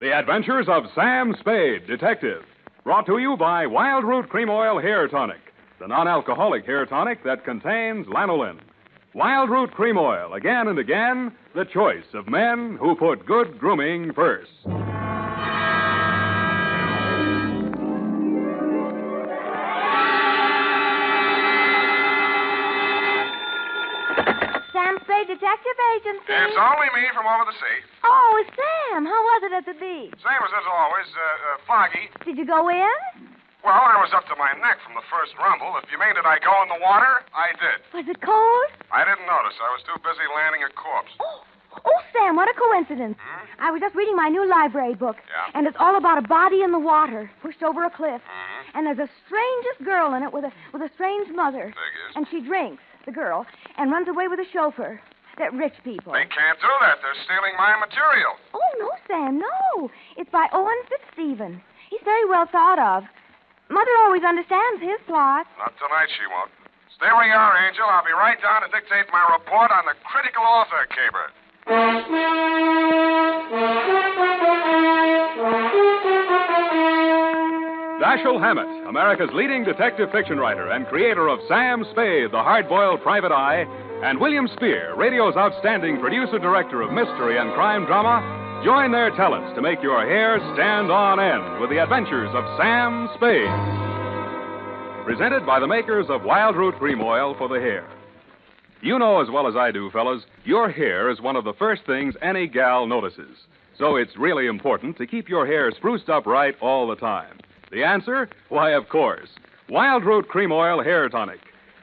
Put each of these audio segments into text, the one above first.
The Adventures of Sam Spade, Detective. Brought to you by Wild Root Cream Oil Hair Tonic, the non-alcoholic hair tonic that contains lanolin. Wild Root Cream Oil, again and again, the choice of men who put good grooming first. Sam Spade Detective Agency. It's only me from over the sea. Oh, Sam, how was it at the beach? Same as always, foggy. Did you go in? Well, I was up to my neck from the first rumble. If you mean did I go in the water, I did. Was it cold? I didn't notice. I was too busy landing a corpse. Oh, Sam, what a coincidence. I was just reading my new library book. Yeah? And it's all about a body in the water, pushed over a cliff. Mm-hmm. And there's a strangest girl in it with a strange mother. Figures. And she drinks, the girl, and runs away with a chauffeur. That rich people. They can't do that. They're stealing my material. Oh, no, Sam, no. It's by Owen Fitzstephen. He's very well thought of. Mother always understands his plot. Not tonight, she won't. Stay where you are, Angel. I'll be right down to dictate my report on the critical author caper. Dashiell Hammett, America's leading detective fiction writer and creator of Sam Spade, the hard-boiled private eye, and William Spier, radio's outstanding producer-director of mystery and crime drama, join their talents to make your hair stand on end with the adventures of Sam Spade. Presented by the makers of Wild Root Cream Oil for the hair. You know as well as I do, fellas, your hair is one of the first things any gal notices. So it's really important to keep your hair spruced up right all the time. The answer? Why, of course. Wild Root Cream Oil Hair Tonic.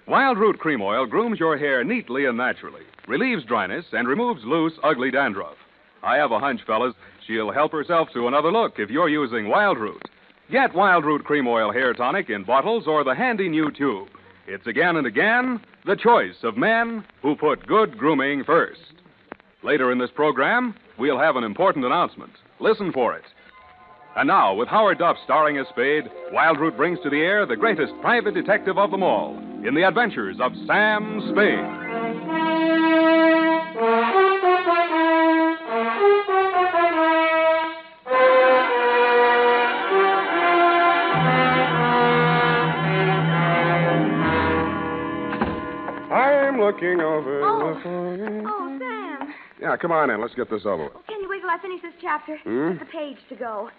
Wild Root Cream Oil grooms your hair neatly and naturally, relieves dryness, and removes loose, ugly dandruff. I have a hunch, fellas, she'll help herself to another look if you're using Wild Root. Get Wild Root Cream Oil Hair Tonic in bottles or the handy new tube. It's again and again the choice of men who put good grooming first. Later in this program, we'll have an important announcement. Listen for it. And now, with Howard Duff starring as Spade, Wild Root brings to the air the greatest private detective of them all in the adventures of Sam Spade. I'm looking over the phone. Oh, Sam. Yeah, come on in. Let's get this over with. Oh, can you wait till I finish this chapter? Just a page to go.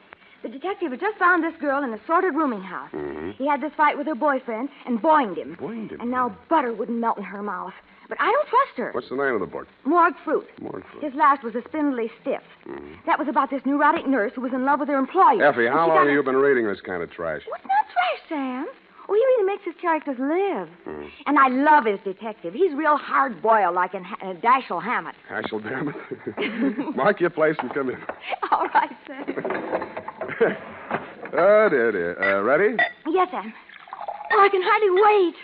The detective had just found this girl in a sordid rooming house. He had this fight with her boyfriend and boinged him. Boinged him? And now butter wouldn't melt in her mouth. But I don't trust her. What's the name of the book? Morgue Fruit. Morgue Fruit. His last was A Spindly Stiff. That was about this neurotic nurse who was in love with her employer. Effie, how long have you been reading this kind of trash? What's not trash, Sam? Oh, he really makes his characters live. And I love his detective. He's real hard-boiled, like in Dashiell Hammett. Dashiell, damn it. Mark your place and come in. All right, Sam. Oh, dear. Ready? Yes, Sam. Oh, I can hardly wait.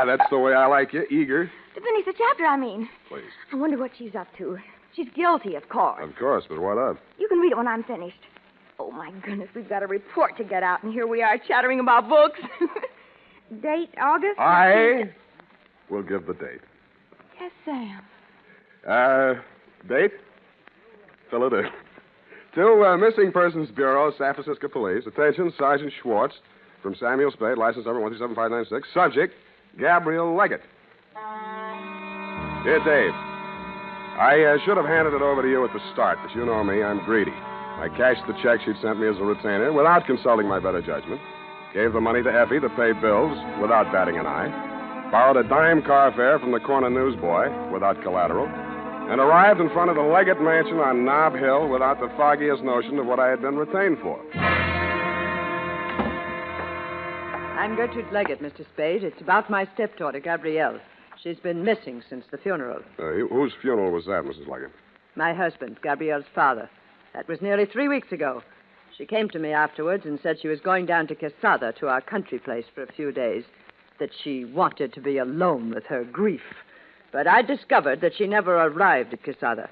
That's the way I like you, eager. To finish the chapter, I mean. Please. I wonder what she's up to. She's guilty, of course. Of course, but what of? You can read it when I'm finished. Oh, my goodness, we've got a report to get out, and here we are chattering about books. Date, August? I will give the date. Yes, Sam. Date? Fill it in. To Missing Persons Bureau, San Francisco Police. Attention, Sergeant Schwartz, from Samuel Spade, license number 137596. Subject, Gabriel Leggett. Dear Dave, I should have handed it over to you at the start, but you know me, I'm greedy. I cashed the check she'd sent me as a retainer without consulting my better judgment. Gave the money to Effie to pay bills without batting an eye. Borrowed a dime car fare from the corner newsboy without collateral. And arrived in front of the Leggett Mansion on Nob Hill without the foggiest notion of what I had been retained for. I'm Gertrude Leggett, Mr. Spade. It's about my stepdaughter, Gabrielle. She's been missing since the funeral. Whose funeral was that, Mrs. Leggett? My husband, Gabrielle's father. That was nearly 3 weeks ago. She came to me afterwards and said she was going down to Quesada, to our country place, for a few days, that she wanted to be alone with her grief. But I discovered that she never arrived at Quesada.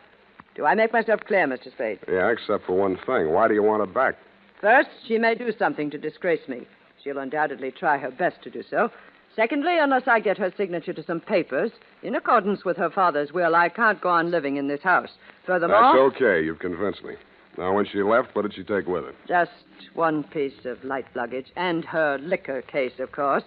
Do I make myself clear, Mr. Spade? Yeah, except for one thing. Why do you want her back? First, she may do something to disgrace me. She'll undoubtedly try her best to do so. Secondly, unless I get her signature to some papers, in accordance with her father's will, I can't go on living in this house. Furthermore... That's okay. You've convinced me. Now, when she left, what did she take with her? Just one piece of light luggage, and her liquor case, of course.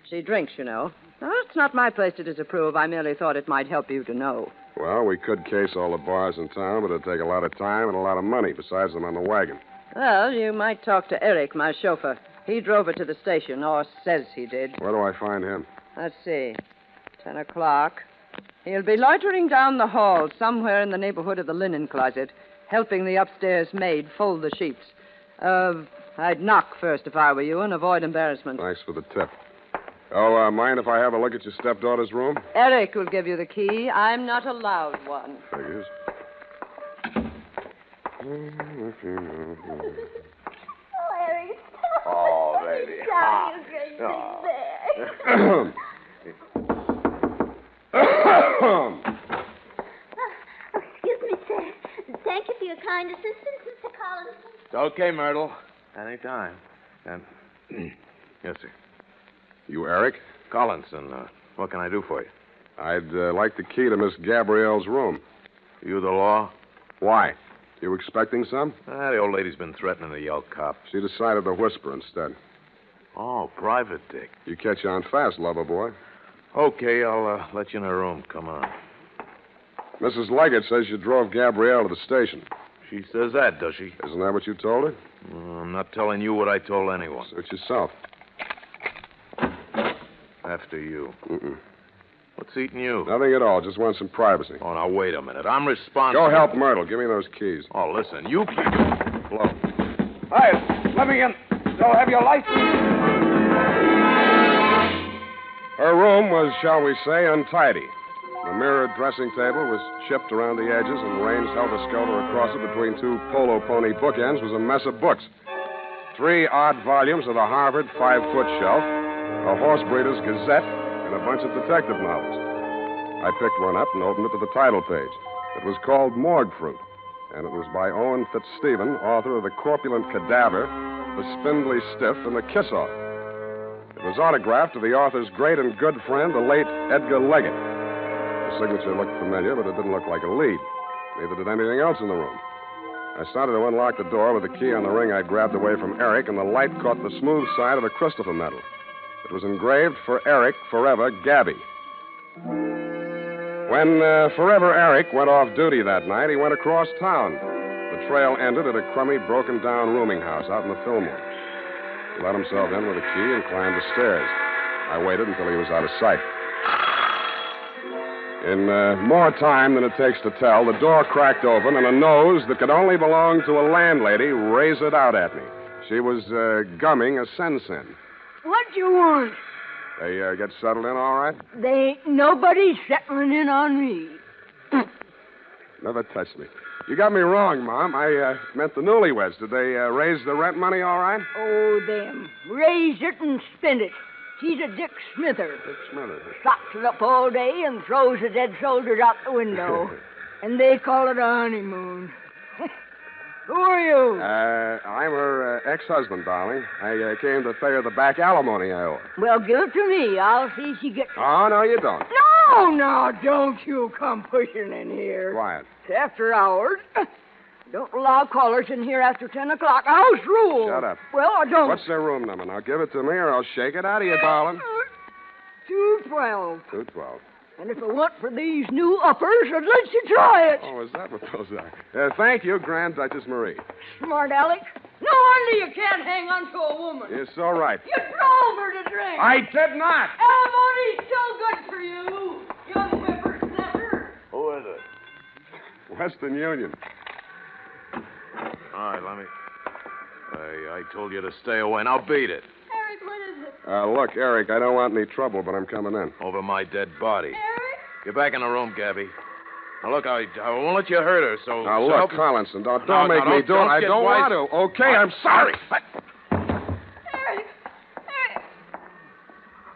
She drinks, you know. Well, it's not my place to disapprove. I merely thought it might help you to know. Well, we could case all the bars in town, but it'd take a lot of time and a lot of money, besides them on the wagon. Well, you might talk to Eric, my chauffeur. He drove her to the station, or says he did. Where do I find him? Let's see. 10 o'clock. He'll be loitering down the hall somewhere in the neighborhood of the linen closet, helping the upstairs maid fold the sheets. I'd knock first if I were you and avoid embarrassment. Thanks for the tip. Oh, mind if I have a look at your stepdaughter's room? Eric will give you the key. I'm not allowed one. Figures. Oh, Eric. Oh, baby. Darling, you great big Excuse me, sir. Thank you for your kind assistance, Mr. Collins. It's okay, Myrtle. Anytime. Yes, sir. You Eric? Collinson, what can I do for you? I'd like the key to Miss Gabrielle's room. You the law? Why? You expecting some? The old lady's been threatening to yell cop. She decided to whisper instead. Oh, private dick. You catch on fast, lover boy. Okay, I'll let you in her room. Come on. Mrs. Leggett says you drove Gabrielle to the station. She says that, does she? Isn't that what you told her? I'm not telling you what I told anyone. Suit yourself. After you. Mm-mm. What's eating you? Nothing at all. Just want some privacy. Oh, now, wait a minute. I'm responsible. Go help Myrtle. Give me those keys. Oh, listen. You keep... Blow. Hey, let me in. Still have your license? Her room was, shall we say, untidy. The mirrored dressing table was chipped around the edges, and Raines helter-skelter across it between two polo pony bookends was a mess of books. 3 odd volumes of the Harvard 5-foot shelf, a horse breeder's gazette, and a bunch of detective novels. I picked one up and opened it to the title page. It was called Morgue Fruit, and it was by Owen Fitzstephen, author of The Corpulent Cadaver, The Spindly Stiff, and The Kiss-Off. It was autographed to the author's great and good friend, the late Edgar Leggett. The signature looked familiar, but it didn't look like a lead. Neither did anything else in the room. I started to unlock the door with the key on the ring I'd grabbed away from Eric, and the light caught the smooth side of the Christopher medal. It was engraved for Eric, forever, Gabby. When Forever Eric went off duty that night, he went across town. The trail ended at a crummy, broken-down rooming house out in the Fillmore. He let himself in with a key and climbed the stairs. I waited until he was out of sight. In more time than it takes to tell, the door cracked open, and a nose that could only belong to a landlady razored out at me. She was gumming a sen-sen. What you want? They get settled in all right? They ain't nobody settling in on me. Never touched me. You got me wrong, Mom. I meant the newlyweds. Did they raise the rent money all right? Oh, them. Raise it and spend it. He's a Dick Smither. Dick Smither. Stocks it up all day and throws the dead soldiers out the window. And they call it a honeymoon. Who are you? I'm her ex-husband, darling. I came to pay her the back alimony I owe her. Well, give it to me. I'll see she gets it. Oh, no, you don't. No, now, don't you come pushing in here. Quiet. It's after hours. Don't allow callers in here after 10 o'clock. House rule. Shut up. Well, I don't. What's their room number? Now, give it to me or I'll shake it out of you, darling. 212. 212. And if it weren't for these new uppers, I'd let you try it. Oh, is that what those are? Thank you, Grand Duchess Marie. Smart Alec. No wonder you can't hang on to a woman. You're so right. You drove her to drink. I did not. Alimony's still good for you, young whippersnapper. Who is it? Western Union. All right, let me... I told you to stay away. Now beat it. Eric, what is it? Look, Eric, I don't want any trouble, but I'm coming in. Over my dead body. Eric? Get back in the room, Gabby. Now, look, I won't let you hurt her, so... Now, so look, help... Collinson, don't No, make me do it. I get don't wise. want to. Okay, I'm sorry. Eric!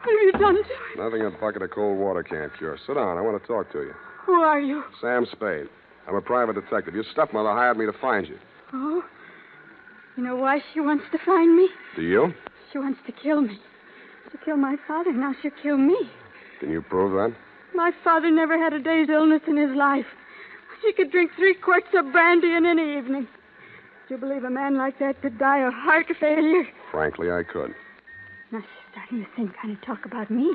What have you done to him? Nothing a bucket of cold water can't cure. Sit down. I want to talk to you. Who are you? Sam Spade. I'm a private detective. Your stepmother hired me to find you. Oh? You know why she wants to find me? Do you? She wants to kill me. She killed my father, now she'll kill me. Can you prove that? My father never had a day's illness in his life. He could drink 3 quarts of brandy in any evening. you believe a man like that could die of heart failure? Frankly, I could. Now she's starting the same kind of talk about me.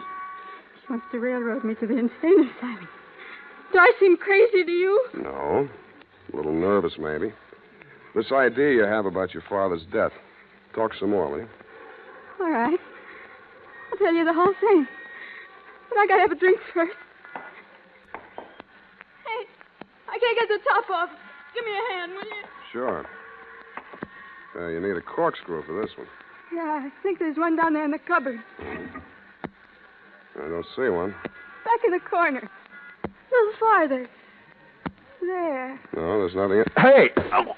She wants to railroad me to the insane asylum. Do I seem crazy to you? No. A little nervous, maybe. This idea you have about your father's death. Talk some more, will you? All right. I'll tell you the whole thing. But I gotta have a drink first. Hey, I can't get the top off. Give me a hand, will you? Sure. You need a corkscrew for this one. Yeah, I think there's one down there in the cupboard. I don't see one. Back in the corner. A little farther. There. No, there's nothing in... Hey! Oh.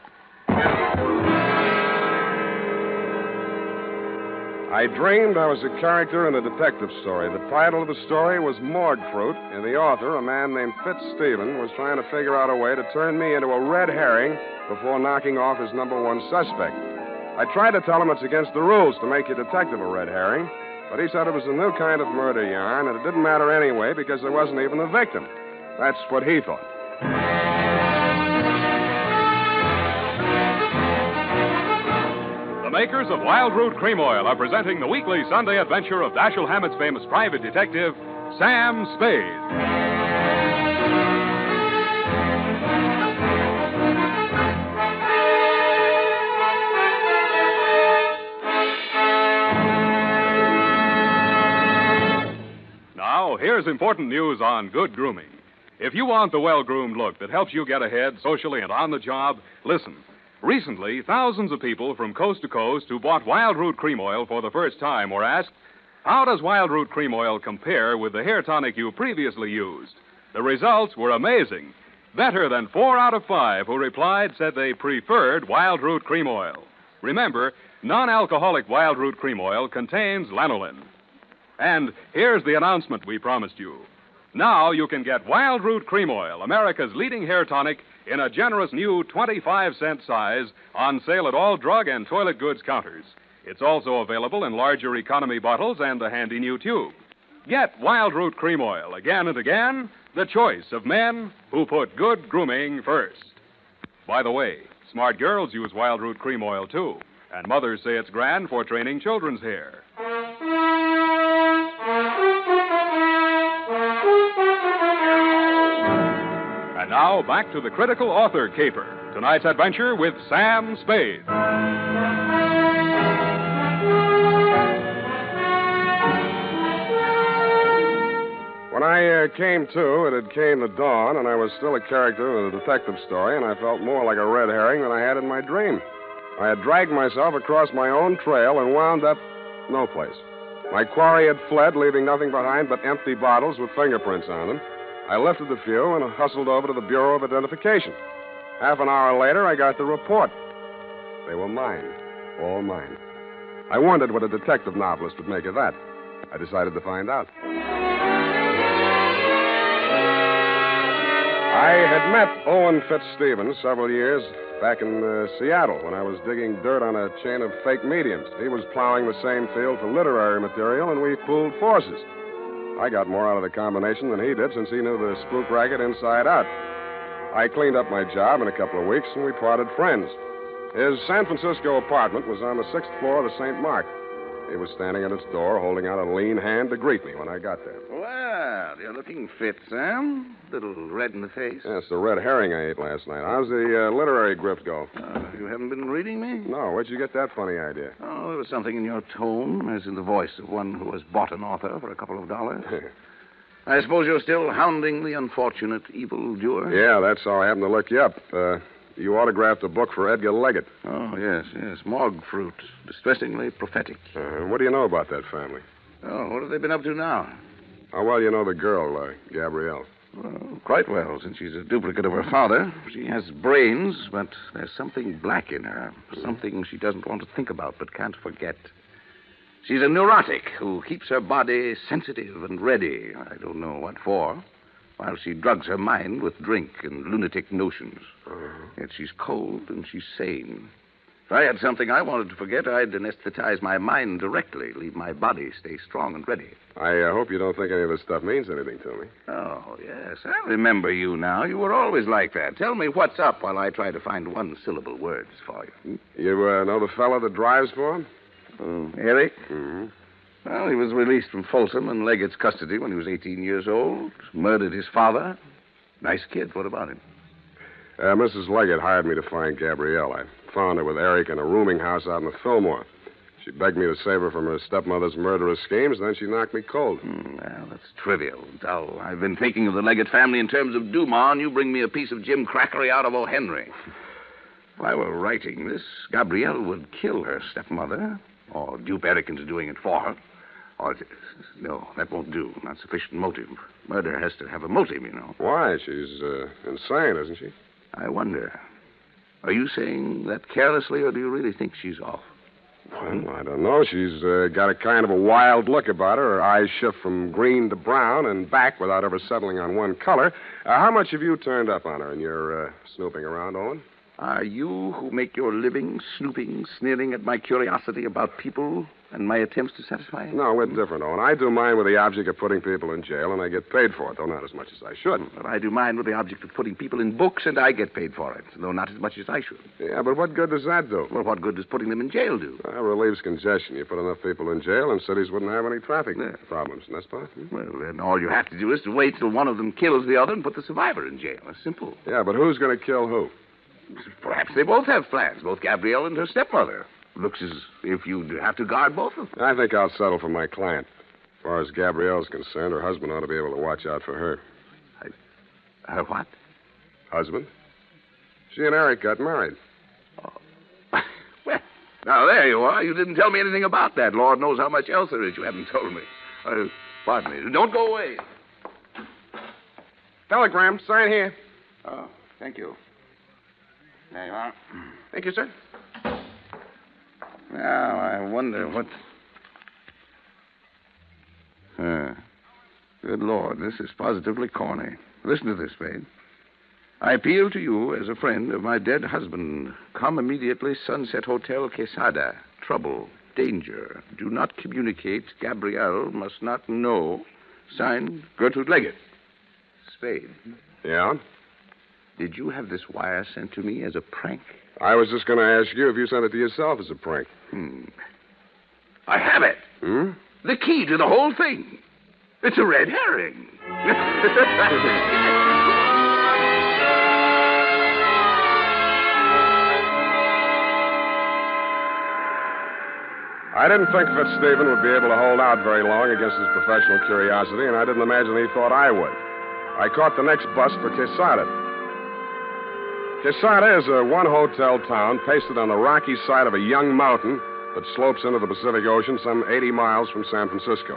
I dreamed I was a character in a detective story. The title of the story was Morgue Fruit, and the author, a man named Fitzstephen, was trying to figure out a way to turn me into a red herring before knocking off his number one suspect. I tried to tell him it's against the rules to make your detective a red herring, but he said it was a new kind of murder yarn, and it didn't matter anyway because there wasn't even a victim. That's what he thought. The makers of Wild Root Cream Oil are presenting the weekly Sunday adventure of Dashiell Hammett's famous private detective, Sam Spade. Now, here's important news on good grooming. If you want the well-groomed look that helps you get ahead socially and on the job, listen. Recently, thousands of people from coast to coast who bought Wild Root Cream Oil for the first time were asked, how does Wild Root Cream Oil compare with the hair tonic you previously used? The results were amazing. Better than 4 out of 5 who replied said they preferred Wild Root Cream Oil. Remember, non-alcoholic Wild Root Cream Oil contains lanolin. And here's the announcement we promised you. Now you can get Wild Root Cream Oil, America's leading hair tonic, in a generous new 25-cent size on sale at all drug and toilet goods counters. It's also available in larger economy bottles and a handy new tube. Get Wild Root Cream Oil again and again, the choice of men who put good grooming first. By the way, smart girls use Wild Root Cream Oil, too, and mothers say it's grand for training children's hair. And now, back to the critical author caper. Tonight's adventure with Sam Spade. When I came to, it had came to dawn, and I was still a character in a detective story, and I felt more like a red herring than I had in my dream. I had dragged myself across my own trail and wound up no place. My quarry had fled, leaving nothing behind but empty bottles with fingerprints on them. I lifted the few and hustled over to the Bureau of Identification. Half an hour later, I got the report. They were mine. All mine. I wondered what a detective novelist would make of that. I decided to find out. I had met Owen Fitzstephen several years back in Seattle when I was digging dirt on a chain of fake mediums. He was plowing the same field for literary material, and we pooled forces. I got more out of the combination than he did since he knew the spook racket inside out. I cleaned up my job in a couple of weeks, and we parted friends. His San Francisco apartment was on the 6th floor of the St. Mark. He was standing at its door, holding out a lean hand to greet me when I got there. Well, you're looking fit, Sam. Little red in the face. Yes, the red herring I ate last night. How's the literary grift go? You haven't been reading me? No, where'd you get that funny idea? Oh, there was something in your tone, as in the voice of one who has bought an author for a couple of dollars. I suppose you're still hounding the unfortunate evildoer? Yeah, that's how I happened to look you up. You autographed a book for Edgar Leggett. Oh, yes. Morgue Fruit. Distressingly prophetic. What do you know about that family? Oh, what have they been up to now? How well you know the girl, Gabrielle? Well, quite well, since she's a duplicate of her father. She has brains, but there's something black in her. Something she doesn't want to think about but can't forget. She's a neurotic who keeps her body sensitive and ready. I don't know what for. While she drugs her mind with drink and lunatic notions. Yet she's cold and she's sane. If I had something I wanted to forget, I'd anesthetize my mind directly, leave my body stay strong and ready. I hope you don't think any of this stuff means anything to me. Oh, yes. I remember you now. You were always like that. Tell me what's up while I try to find one-syllable words for you. You know the fellow that drives for him? Eric? Mm-hmm. Well, he was released from Folsom and Leggett's custody when he was 18 years old. Murdered his father. Nice kid. What about him? Mrs. Leggett hired me to find Gabrielle. I found her with Eric in a rooming house out in the Fillmore. She begged me to save her from her stepmother's murderous schemes, then she knocked me cold. Well, that's trivial, dull. I've been thinking of the Leggett family in terms of Dumas, and you bring me a piece of Jim Crackery out of O. Henry. If I were writing this, Gabrielle would kill her stepmother, or dupe Eric into doing it for her. No, that won't do. Not sufficient motive. Murder has to have a motive, you know. Why? She's insane, isn't she? I wonder. Are you saying that carelessly, or do you really think she's off? Well, I don't know. She's got a kind of a wild look about her. Her eyes shift from green to brown and back without ever settling on one color. How much have you turned up on her in your snooping around, Owen? Are you who make your living snooping, sneering at my curiosity about people and my attempts to satisfy him? No, we're different, Owen. I do mine with the object of putting people in jail, and I get paid for it, though not as much as I should. But I do mine with the object of putting people in books, and I get paid for it, though not as much as I should. Yeah, but what good does that do? Well, what good does putting them in jail do? Well, it relieves congestion. You put enough people in jail, and cities wouldn't have any traffic problems, n'est-ce pas? Well, then all you have to do is to wait till one of them kills the other and put the survivor in jail. It's simple. Yeah, but who's going to kill who? Perhaps they both have plans, both Gabrielle and her stepmother. Looks as if you'd have to guard both of them. I think I'll settle for my client. As far as Gabrielle's concerned, her husband ought to be able to watch out for her. Her what? Husband. She and Eric got married. Oh. Well, now there you are. You didn't tell me anything about that. Lord knows how much else there is you haven't told me. Pardon me. Don't go away. Telegram. Sign here. Oh, thank you. There you are. Thank you, sir. Now, I wonder what... Good Lord, this is positively corny. Listen to this, Spade. I appeal to you as a friend of my dead husband. Come immediately, Sunset Hotel, Quesada. Trouble, danger. Do not communicate. Gabrielle must not know. Signed, Gertrude Leggett. Spade. Yeah? Did you have this wire sent to me as a prank? I was just going to ask you if you sent it to yourself as a prank. I have it. The key to the whole thing. It's a red herring. I didn't think Fitzstephen would be able to hold out very long against his professional curiosity, and I didn't imagine he thought I would. I caught the next bus for Quesada. Quesada is a one-hotel town pasted on the rocky side of a young mountain that slopes into the Pacific Ocean some 80 miles from San Francisco.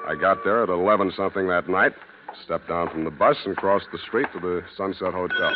I got there at 11-something that night, stepped down from the bus, and crossed the street to the Sunset Hotel. All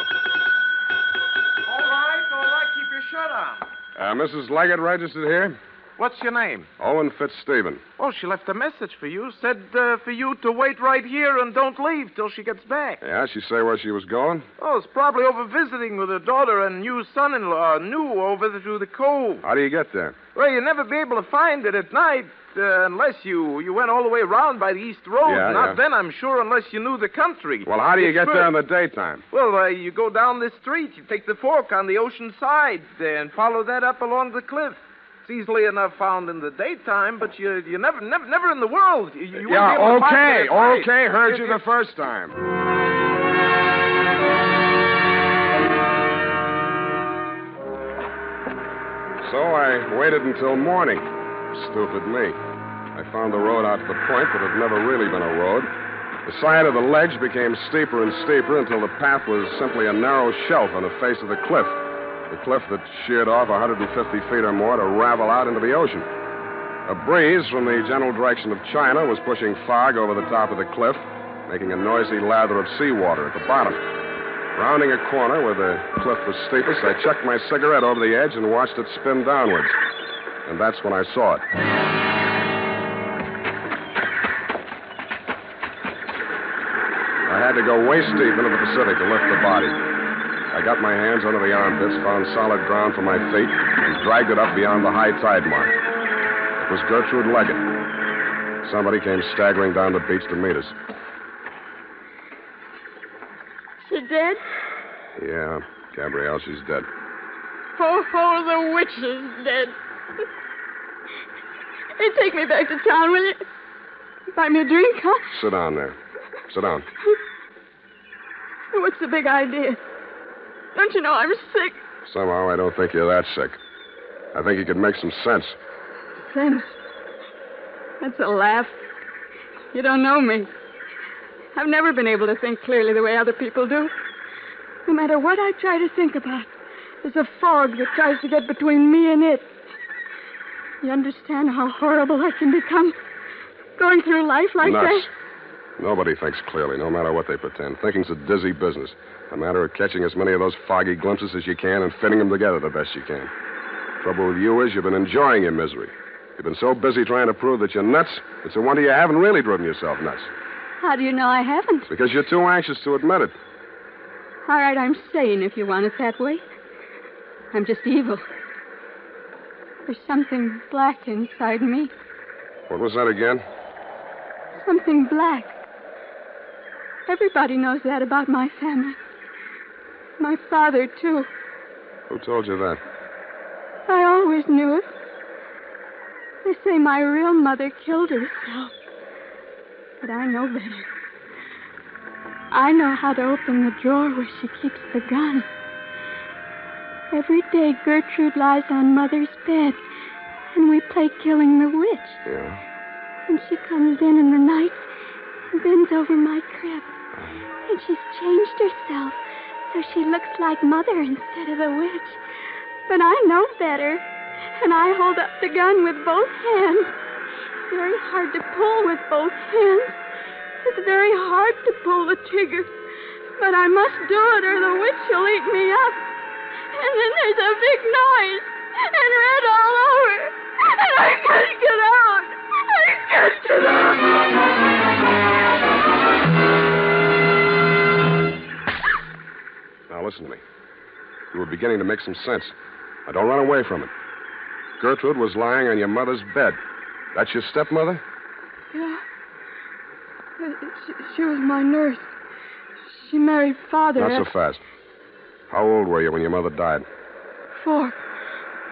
right. Keep your shirt on. Mrs. Leggett registered here? What's your name? Owen Fitzstephen. Oh, she left a message for you. Said for you to wait right here and don't leave till she gets back. Yeah, she say where she was going? Oh, it's probably over visiting with her daughter and new son-in-law, new over to the cove. How do you get there? Well, you'll never be able to find it at night unless you went all the way around by the East Road. Not then, I'm sure, unless you knew the country. Well, how do you get there in the daytime? Well, you go down this street. You take the fork on the ocean side and follow that up along the cliff. It's easily enough found in the daytime, but you never in the world. You wouldn't be able to find it at night. Okay. Heard you the first time. So I waited until morning. Stupid me. I found the road out to the point that had never really been a road. The side of the ledge became steeper and steeper until the path was simply a narrow shelf on the face of the cliff. The cliff that sheared off 150 feet or more to ravel out into the ocean. A breeze from the general direction of China was pushing fog over the top of the cliff, making a noisy lather of seawater at the bottom. Rounding a corner where the cliff was steepest, I chucked my cigarette over the edge and watched it spin downwards. And that's when I saw it. I had to go waist deep into the Pacific to lift the body. I got my hands under the armpits, found solid ground for my feet, and dragged it up beyond the high tide mark. It was Gertrude Leggett. Somebody came staggering down the beach to meet us. She dead? Yeah, Gabrielle, she's dead. Oh, the witch is dead. Hey, take me back to town, will you? Buy me a drink, huh? Sit down there. Sit down. What's the big idea? Don't you know I'm sick? Somehow I don't think you're that sick. I think you could make some sense. Sense? That's a laugh. You don't know me. I've never been able to think clearly the way other people do. No matter what I try to think about, there's a fog that tries to get between me and it. You understand how horrible I can become? Going through life like Nuts. that? Nobody thinks clearly, no matter what they pretend. Thinking's a dizzy business. A matter of catching as many of those foggy glimpses as you can and fitting them together the best you can. Trouble with you is you've been enjoying your misery. You've been so busy trying to prove that you're nuts, it's a wonder you haven't really driven yourself nuts. How do you know I haven't? Because you're too anxious to admit it. All right, I'm sane if you want it that way. I'm just evil. There's something black inside me. What was that again? Something black. Everybody knows that about my family. My father, too. Who told you that? I always knew it. They say my real mother killed herself. But I know better. I know how to open the drawer where she keeps the gun. Every day, Gertrude lies on Mother's bed, and we play Killing the Witch. Yeah? And she comes in the night and bends over my crib. And she's changed herself so she looks like Mother instead of the witch. But I know better, and I hold up the gun with both hands. Very hard to pull with both hands. It's very hard to pull the trigger. But I must do it or the witch will eat me up. And then there's a big noise and red all over. And I can't get out. I can't get out. Now listen to me. You were beginning to make some sense. Now don't run away from it. Gertrude was lying on your mother's bed. That's your stepmother? Yeah. She was my nurse. She married Father. Not so fast. How old were you when your mother died? 4.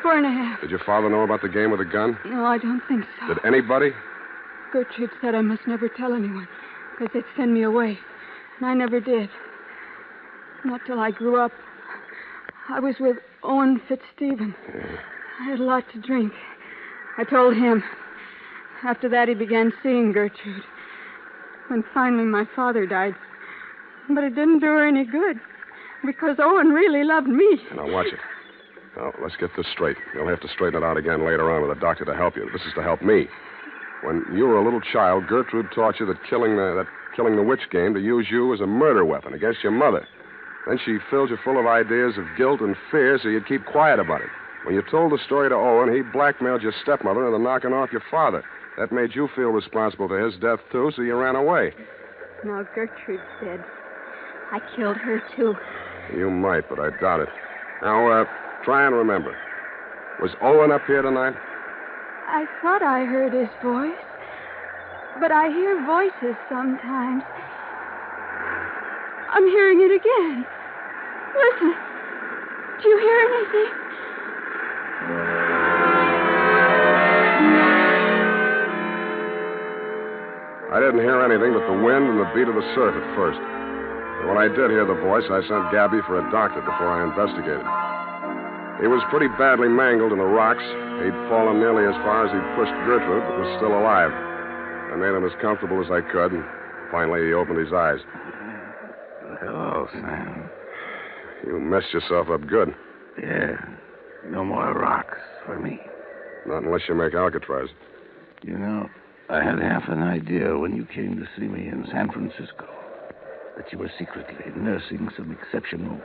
4.5. Did your father know about the game with the gun? No, I don't think so. Did anybody? Gertrude said I must never tell anyone, because they'd send me away. And I never did. Not till I grew up. I was with Owen Fitzstephen. Yeah. I had a lot to drink. I told him. After that, he began seeing Gertrude. When finally my father died. But it didn't do her any good, because Owen really loved me. Now, watch it. Now, let's get this straight. You'll have to straighten it out again later on with a doctor to help you. This is to help me. When you were a little child, Gertrude taught you that killing the witch game to use you as a murder weapon against your mother. Then she filled you full of ideas of guilt and fear so you'd keep quiet about it. When you told the story to Owen, he blackmailed your stepmother into knocking off your father. That made you feel responsible for his death, too, so you ran away. Now, Gertrude's dead. I killed her, too. You might, but I doubt it. Now, try and remember. Was Owen up here tonight? I thought I heard his voice. But I hear voices sometimes. I'm hearing it again. Listen. Do you hear anything? I didn't hear anything but the wind and the beat of the surf at first. But when I did hear the voice, I sent Gabby for a doctor before I investigated. He was pretty badly mangled in the rocks. He'd fallen nearly as far as he'd pushed Gertrude, but was still alive. I made him as comfortable as I could, and finally he opened his eyes. Hello, Sam. You messed yourself up good. Yeah. No more rocks for me. Not unless you make Alcatraz. You know, I had half an idea when you came to see me in San Francisco that you were secretly nursing some exceptional,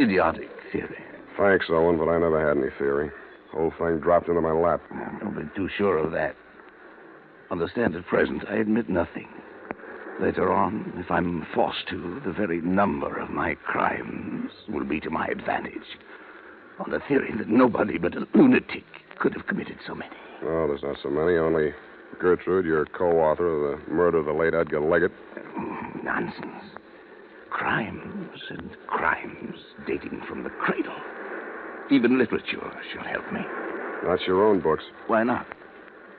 idiotic theory. Thanks, Owen, but I never had any theory. The whole thing dropped into my lap. Don't be too sure of that. Understand, at present, I admit nothing. Later on, if I'm forced to, the very number of my crimes will be to my advantage. On the theory that nobody but a lunatic could have committed so many. Oh, there's not so many. Only Gertrude, your co-author of the murder of the late Edgar Leggett. Nonsense. Crimes and crimes dating from the cradle. Even literature shall help me. Not your own books. Why not?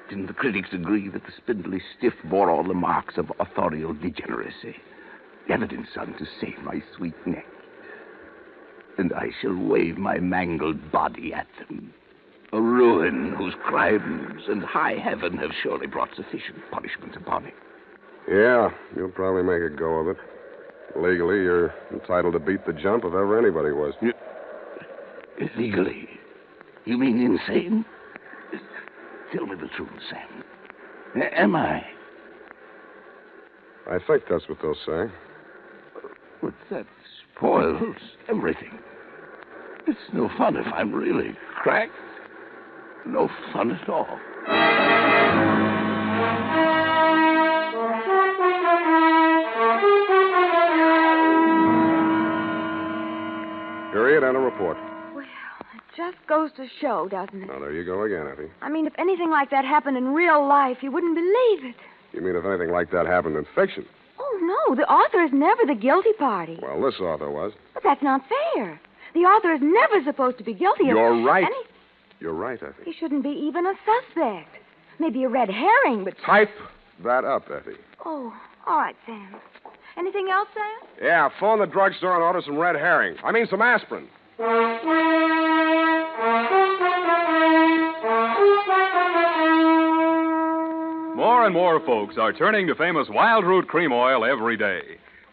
Didn't the critics agree that the spindly stiff bore all the marks of authorial degeneracy? Evidence, son, to save my sweet neck. And I shall wave my mangled body at them. A ruin whose crimes and high heaven have surely brought sufficient punishment upon it. Yeah, you'll probably make a go of it. Legally, you're entitled to beat the jump if ever anybody was. Legally? You mean insane? Tell me the truth, Sam. Am I? I think that's what they'll say. But that spoils everything. It's no fun if I'm really cracked. No fun at all. Period and a report. Well, it just goes to show, doesn't it? Now, there you go again, Effie. I mean, if anything like that happened in real life, you wouldn't believe it. You mean if anything like that happened in fiction? Oh, no, the author is never the guilty party. Well, this author was. But that's not fair. The author is never supposed to be guilty of... You're right. any... You're right, Effie. He shouldn't be even a suspect. Maybe a red herring, but... Type that up, Effie. Oh, all right, Sam. Anything else, Sam? Yeah, phone the drugstore and order some red herring. I mean, some aspirin. More and more folks are turning to famous Wild Root Cream Oil every day.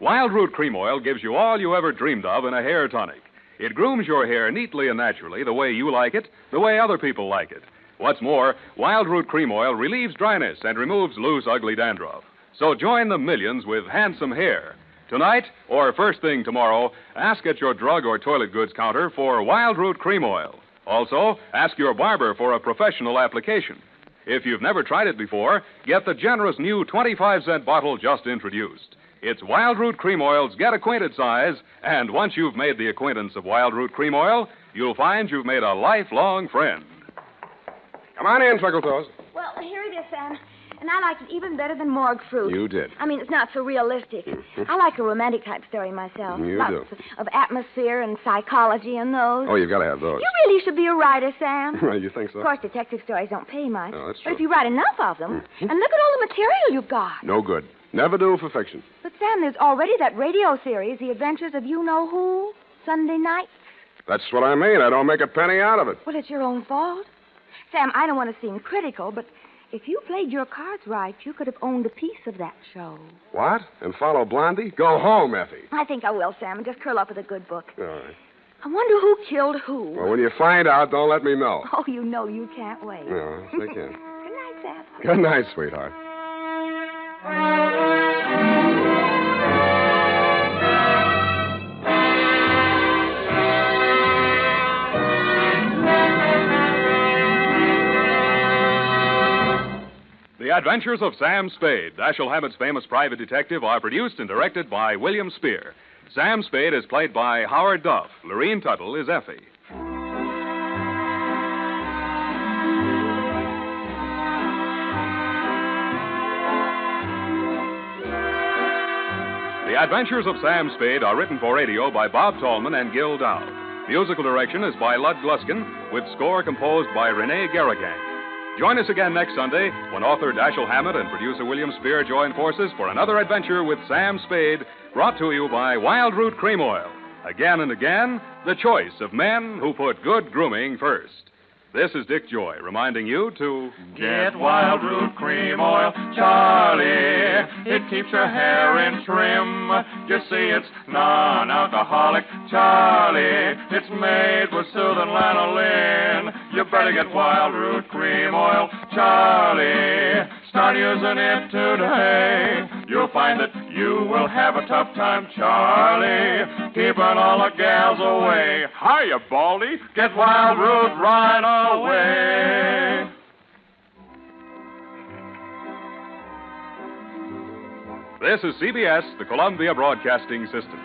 Wild Root Cream Oil gives you all you ever dreamed of in a hair tonic. It grooms your hair neatly and naturally, the way you like it, the way other people like it. What's more, Wild Root Cream Oil relieves dryness and removes loose, ugly dandruff. So join the millions with handsome hair. Tonight, or first thing tomorrow, ask at your drug or toilet goods counter for Wild Root Cream Oil. Also, ask your barber for a professional application. If you've never tried it before, get the generous new 25-cent bottle just introduced. It's Wild Root Cream Oil's Get Acquainted size, and once you've made the acquaintance of Wild Root Cream Oil, you'll find you've made a lifelong friend. Come on in, Twinkletoes. Well, here it is, Sam. And I liked it even better than morgue fruit. You did. I mean, it's not so realistic. I like a romantic type story myself. You Lots do. of atmosphere and psychology and those. Oh, you've got to have those. You really should be a writer, Sam. You think so? Of course, detective stories don't pay much. No, that's But true. if you write enough of them, and look at all the material you've got. No good. Never do for fiction. But, Sam, there's already that radio series, The Adventures of You-Know-Who, Sunday night. That's what I mean. I don't make a penny out of it. Well, it's your own fault. Sam, I don't want to seem critical, but if you played your cards right, you could have owned a piece of that show. What? And follow Blondie? Go home, Effie. I think I will, Sam, and just curl up with a good book. All right. I wonder who killed who. Well, when you find out, don't let me know. Oh, you know you can't wait. No, yes, I can. Good night, Sam. Good night, sweetheart. The Adventures of Sam Spade, Dashiell Hammett's famous private detective, are produced and directed by William Spier. Sam Spade is played by Howard Duff. Lurene Tuttle is Effie. The Adventures of Sam Spade are written for radio by Bob Tallman and Gil Dowd. Musical direction is by Lud Gluskin, with score composed by Renee Garrigang. Join us again next Sunday when author Dashiell Hammett and producer William Spier join forces for another adventure with Sam Spade, brought to you by Wild Root Cream Oil. Again and again, the choice of men who put good grooming first. This is Dick Joy reminding you to get Wild Root Cream Oil, Charlie. It keeps your hair in trim. You see, it's non-alcoholic, Charlie. It's made with soothing lanolin. You better get Wild Root Cream Oil, Charlie. Start using it today. You'll find that you will have a tough time, Charlie, keeping all the gals away. Hiya, Baldy. Get Wild Root right away. This is CBS, the Columbia Broadcasting System.